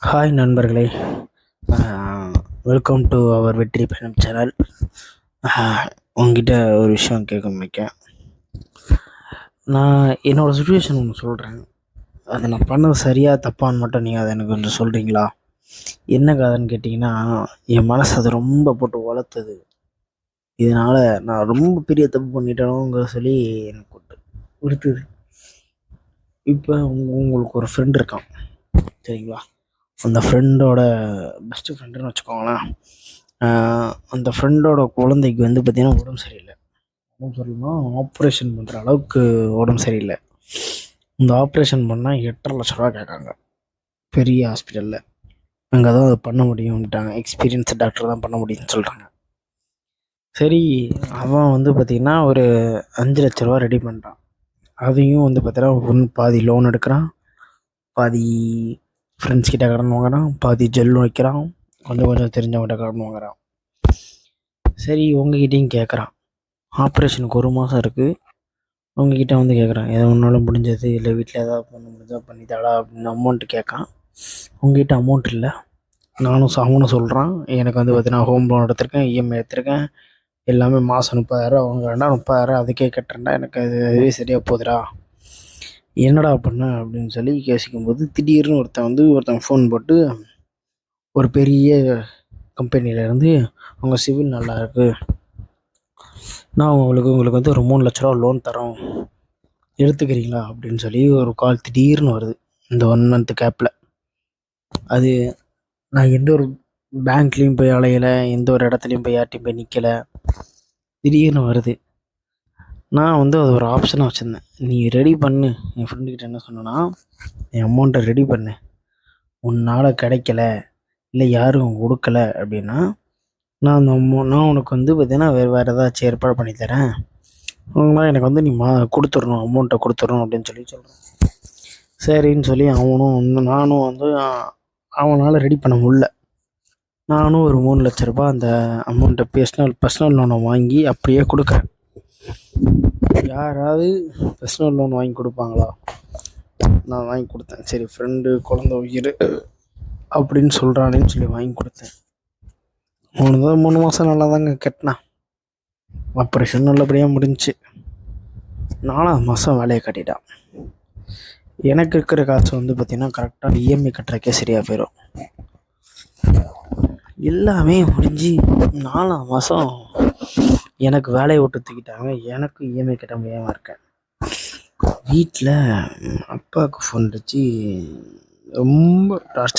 Hi நண்பர்களே, welcome to our வெற்றி பயணம் சேனல். உங்ககிட்ட ஒரு விஷயம் கேட்க நினைக்கேன். நான் என்னோடய சுச்சுவேஷன் ஒன்று சொல்கிறேன். அதை நான் பண்ணது சரியாக தப்பான்னு மட்டும் நீங்கள் அதை எனக்கு கொஞ்சம் சொல்கிறீங்களா? என்ன கதைன்னு கேட்டிங்கன்னா, என் மனசு அதை ரொம்ப போட்டு வளர்த்துது. இதனால் நான் ரொம்ப பெரிய தப்பு பண்ணிட்டேனோங்கிற சொல்லி எனக்கு உறுத்துது. இப்போ உங்களுக்கு ஒரு ஃப்ரெண்ட் இருக்கான், சரிங்களா? அந்த ஃப்ரெண்டோட பெஸ்ட்டு ஃப்ரெண்டுன்னு வச்சுக்கோங்களேன். அந்த ஃப்ரெண்டோட குழந்தைக்கு பார்த்திங்கன்னா உடம்பு சரியில்லை. உடம்பு சரியில்லைன்னா ஆப்ரேஷன் பண்ணுற அளவுக்கு உடம்பு சரியில்லை. இந்த ஆப்ரேஷன் பண்ணால் 8,50,000 ரூபா கேட்காங்க பெரிய ஹாஸ்பிட்டலில். அங்கே தான் அதை பண்ண முடியும்ட்டாங்க. எக்ஸ்பீரியன்ஸ் டாக்டர் தான் பண்ண முடியும்னு சொல்கிறாங்க. சரி, அவன் பார்த்திங்கன்னா ஒரு 5,00,000 ரூபா ரெடி பண்ணுறான். அதையும் பார்த்தீங்கன்னா பாதி லோன் எடுக்கிறான், பாதி ஃப்ரெண்ட்ஸ் கிட்ட கடன் வாங்குறான், பாதி ஜெல் வைக்கிறான், கொஞ்சம் தெரிஞ்சவங்ககிட்ட கடன் வாங்குறான். சரி, உங்ககிட்டையும் கேட்குறான். ஆப்ரேஷனுக்கு 1 மாதம் இருக்குது. உங்ககிட்ட கேட்குறான், எதோ ஒன்றாலும் முடிஞ்சது இல்லை வீட்டில் ஏதாவது பண்ண முடிஞ்சா பண்ணித்தாடா அப்படின்னு அமௌண்ட்டு கேட்கான். உங்ககிட்ட அமௌண்ட் இல்லை. அவனும் சொல்கிறான், எனக்கு பார்த்தீங்கன்னா ஹோம் லோன் எடுத்திருக்கேன், இஎம்ஐ எடுத்திருக்கேன், எல்லாமே மாதம் 30,000 வாங்குறேன்டா, 30,000 அதுக்கே கட்டுறேன்டா, எனக்கு அதுவே சரியாக போகுதுடா, என்னடா பண்ண அப்படின்னு சொல்லி யோசிக்கும்போது திடீர்னு ஒருத்தன் ஃபோன் போட்டு, ஒரு பெரிய கம்பெனியிலேருந்து அவங்க சிவில் நல்லா இருக்குது, நான் உங்களுக்கு ஒரு 3,00,000 ரூபா லோன் தரோம், எடுத்துக்கிறீங்களா அப்படின்னு சொல்லி ஒரு கால் திடீர்னு வருது. இந்த 1 மந்த் கேப்பில் அது நான் எந்த ஒரு பேங்க்லேயும் போய் அலையலை, எந்த ஒரு இடத்துலையும் போய் யார்ட்டையும் போய் நிற்கலை, திடீர்னு வருது. நான் அது ஒரு ஆப்ஷனாக வச்சுருந்தேன். நீ ரெடி பண்ணு. என் ஃப்ரெண்டுக்கிட்ட என்ன சொன்னேன்னா, என் அமௌண்ட்டை ரெடி பண்ணு, உன்னால் கிடைக்கல இல்லை யாரும் கொடுக்கல அப்படின்னா நான் நான் உனக்கு பார்த்தீங்கன்னா வேறு ஏதாச்சும் ஏற்பாடு பண்ணித்தரேன், அவங்களாம் எனக்கு நீ கொடுத்துடணும், அமௌண்ட்டை கொடுத்துடணும் அப்படின்னு சொல்கிறேன். சரின்னு சொல்லி நானும் அவனால் ரெடி பண்ண முடியல. நானும் ஒரு 3,00,000 ரூபா அந்த அமௌண்ட்டை பர்சனல் லோனை வாங்கி அப்படியே கொடுக்குறேன். யாராவது பர்சனல் லோன் வாங்கி கொடுப்பாங்களா? நான் வாங்கி கொடுத்தேன். சரி, ஃப்ரெண்டு குழந்த உயிர் அப்படின்னு சொல்கிறானேன்னு சொல்லி வாங்கி கொடுத்தேன். 3 மாதம் நல்லா தாங்க கட்டினேன். ஆப்ரேஷன் நல்லபடியாக முடிஞ்சிச்சு. 4ஆவது மாதம் வேலையை கட்டிட்டான். எனக்கு இருக்கிற காசு பார்த்திங்கன்னா கரெக்டாக இஎம்ஐ கட்டுறக்கே சரியாக போயிடும். எல்லாமே முடிஞ்சு 4ஆம் மாதம் எனக்கு வேலையை விட்டு தூக்கிட்டாங்க. எனக்கு இஎம்ஐ கட்ட முடியாமல் இருக்கேன். வீட்டில் அப்பாவுக்கு ஃபோன் அடித்து ரொம்ப டார்ச்சர்